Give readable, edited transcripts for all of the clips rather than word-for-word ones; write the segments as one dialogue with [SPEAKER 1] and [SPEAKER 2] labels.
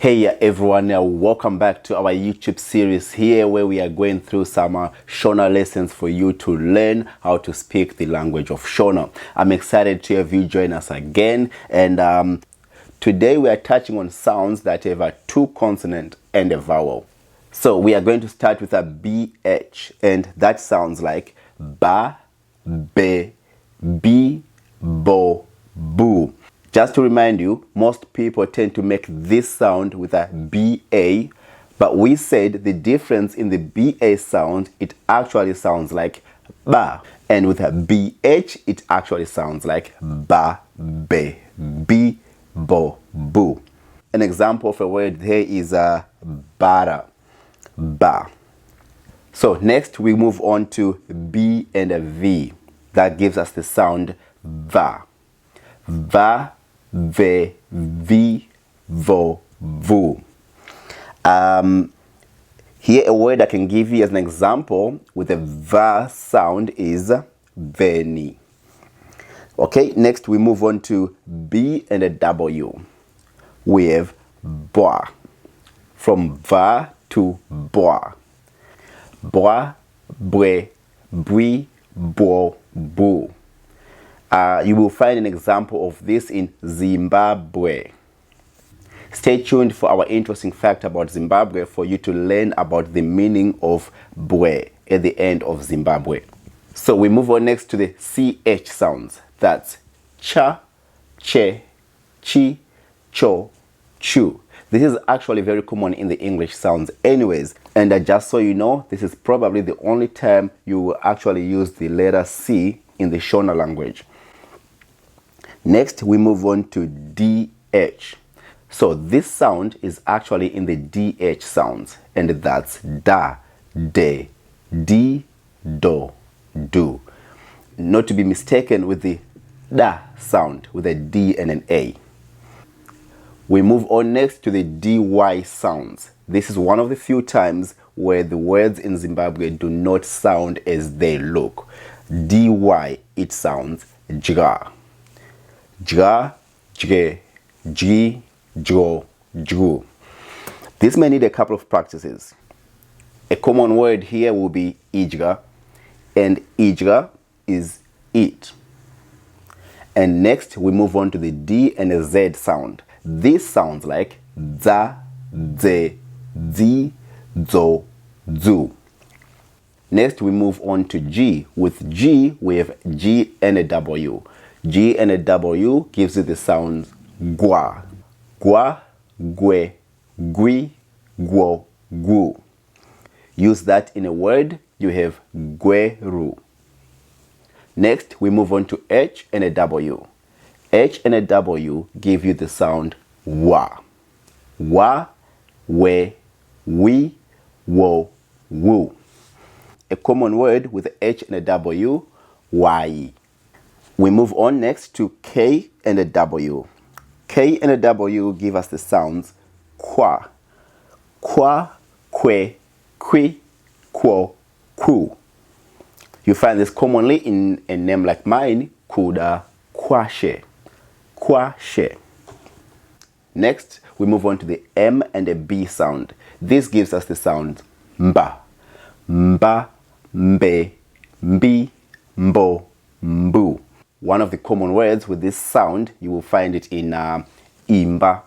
[SPEAKER 1] Hey everyone, welcome back to our YouTube series here where we are going through some Shona lessons for you to learn how to speak the language of Shona. I'm excited to have you join us again, and today we are touching on sounds that have a two consonant and a vowel. So we are going to start with a BH, and that sounds like ba, be, bi, bo, boo. Just to remind you, most people tend to make this sound with a BA, but we said the difference in the BA sound, it actually sounds like ba. And with a BH, it actually sounds like ba, be, bi, bo, boo. An example of a word here is a bara, ba. So next we move on to B and a V. That gives us the sound va. Va, ve, vi, vo, vu. Here a word I can give you as an example with a va sound is veni. Okay, next we move on to B and a W. We have bois. From va to bois. Bois, bue, bui, bo, bu. You will find an example of this in Zimbabwe. Stay tuned for our interesting fact about Zimbabwe for you to learn about the meaning of bwe at the end of Zimbabwe. So we move on next to the CH sounds. That's cha, che, chi, cho, chu. This is actually very common in the English sounds anyways. And just so you know, this is probably the only time you will actually use the letter C in the Shona language. Next, we move on to DH. So this sound is actually in the DH sounds, and that's da, de, di, do, do. Not to be mistaken with the da sound with a D and an A. We move on next to the DY sounds. This is one of the few times where the words in Zimbabwe do not sound as they look. DY, it sounds jga. Jga, jge, ji, jo, ju. This may need a couple of practices. A common word here will be ijga, and ijga is eat. And next we move on to the D and a Z sound. This sounds like za, ze, zi, zo, zu. Next we move on to G. With G we have G and a W. G and a W gives you the sound gua. Gua, gue, gui, guo, gu. Use that in a word, you have gueru. Next, we move on to H and a W. H and a W give you the sound wa. Wa, we, wi, wo, wu. A common word with H and a W, wai. We move on next to K and a W. K and a W give us the sounds qua. Qua, que, qui, quo, ku. You find this commonly in a name like mine, Kuda, Kwashe. Kwashe. Next, we move on to the M and a B sound. This gives us the sound mba. Mba, mbe, mbi, mbo, mbu. One of the common words with this sound, you will find it in imba.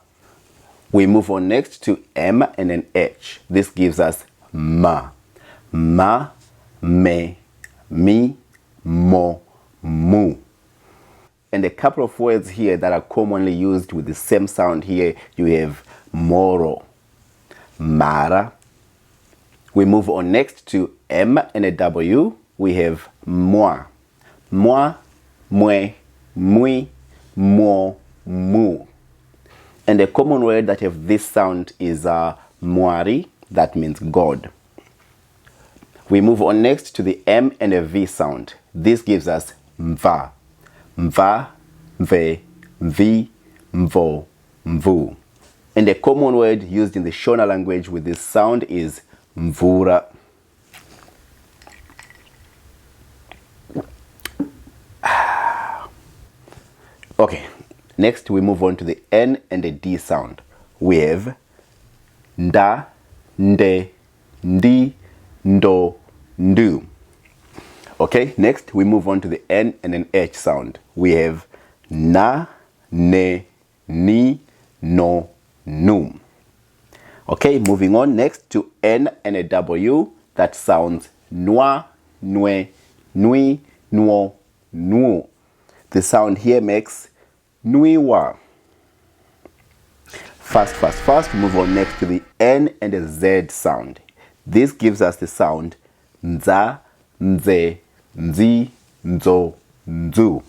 [SPEAKER 1] We move on next to M and an H. This gives us ma. Ma, me, mi, mo, mu. And a couple of words here that are commonly used with the same sound here, you have moro, mara. We move on next to M and a W. We have moi. Moi, mwe, mui, mo, mu. And a common word that have this sound is moari. That means God. We move on next to the M and a V sound. This gives us mva. Mva, ve, vi, mvo, mvu. And a common word used in the Shona language with this sound is mvura. Okay, next we move on to the N and the D sound. We have nda, nde, ndi, ndo, ndu. Okay, next we move on to the N and an H sound. We have na, ne, ni, no, nu. Okay, moving on next to N and a W. That sounds nwa, nwe, nui, nuo, nuo. The sound here makes nuiwa. Fast. Move on next to the N and a Z sound. This gives us the sound nza, nze, nzi, nzo, nzu.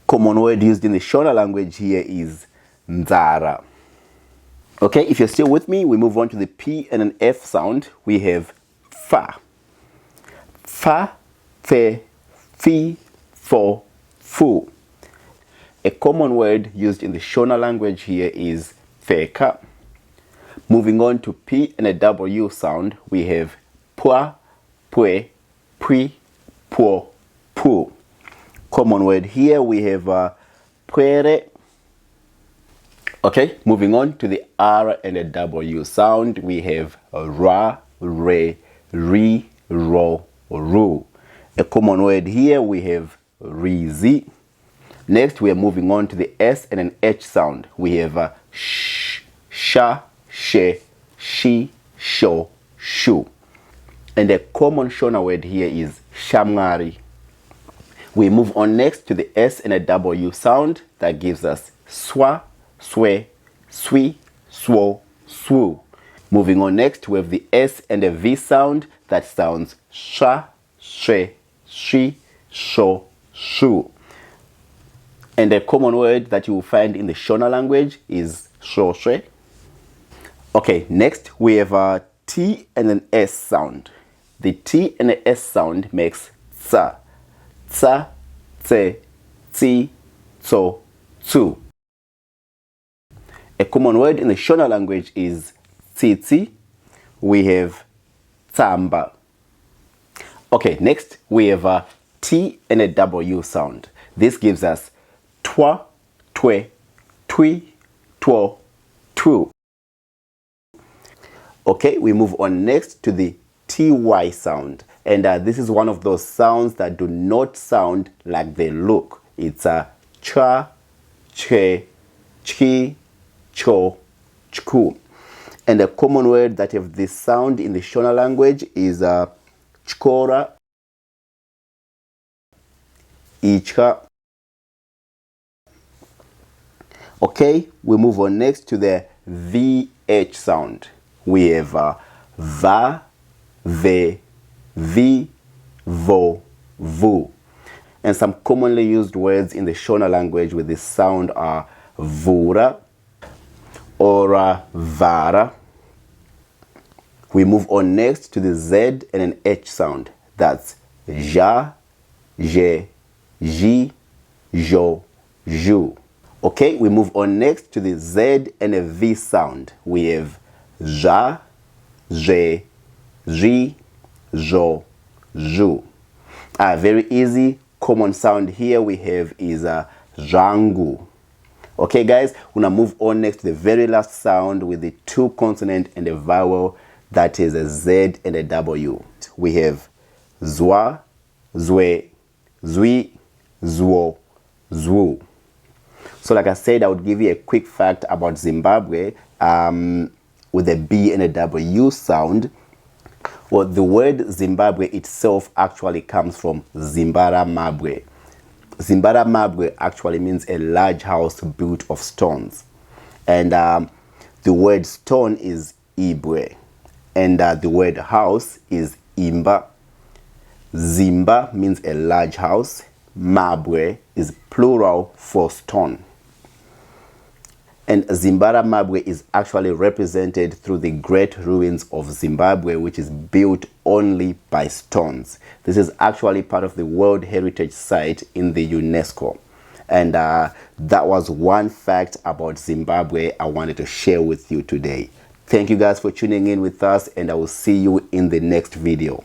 [SPEAKER 1] Common word used in the Shona language here is nzara. Okay, if you're still with me, we move on to the P and an F sound. We have fa. Fa, fe, fi, fo, fu. A common word used in the Shona language here is feka. Moving on to P and a W sound, we have pwa, pwe, pui, po, pu. Common word here we have puere. Okay, moving on to the R and a W sound, we have ra, re, ri, ro, ru. A common word here we have rizi. Next we are moving on to the S and an H sound. We have sh, sha, she, shi, sho, shu. And a common Shona word here is shamari. We move on next to the S and a W sound. That gives us swa, swe, swi, swo, swu. Moving on next, we have the S and a V sound. That sounds sha, she, shi, sho, shu. And a common word that you will find in the Shona language is shoshe. Okay, next we have a T and an S sound. The T and the S sound makes tsa, tsa, tse, tsi, tso, tsu. A common word in the Shona language is tsitsi. We have tsamba. Okay, next we have a T and a W sound. This gives us twa, twe, twi, two, two. Okay, we move on next to the TY sound. And this is one of those sounds that do not sound like they look. It's a cha, che, chi, cho, chku. And a common word that have this sound in the Shona language is chkora, ichka. Okay, we move on next to the VH sound. We have va, ve, vi, vo, vu. And some commonly used words in the Shona language with this sound are vura or vara. We move on next to the Z and an H sound. That's ja, je, ji, jo, ju. Okay, we move on next to the Z and a V sound. We have ja, je, ji, jo, ju. Very easy. Common sound here we have is jangu. Okay guys, we're gonna move on next to the very last sound with the two consonant and a vowel, that is a Z and a W. We have zwa, zwe, zwi, zwo, zwu. So like I said, I would give you a quick fact about Zimbabwe with a B and a W sound. Well, the word Zimbabwe itself actually comes from Zimbara Mabwe. Zimbara Mabwe actually means a large house built of stones. And the word stone is Ibwe. And the word house is Imba. Zimba means a large house. Mabwe is plural for stone. And Zimbara Mabwe is actually represented through the great ruins of Zimbabwe, which is built only by stones. This is actually part of the World Heritage Site in the UNESCO. And that was one fact about Zimbabwe I wanted to share with you today. Thank you guys for tuning in with us, and I will see you in the next video.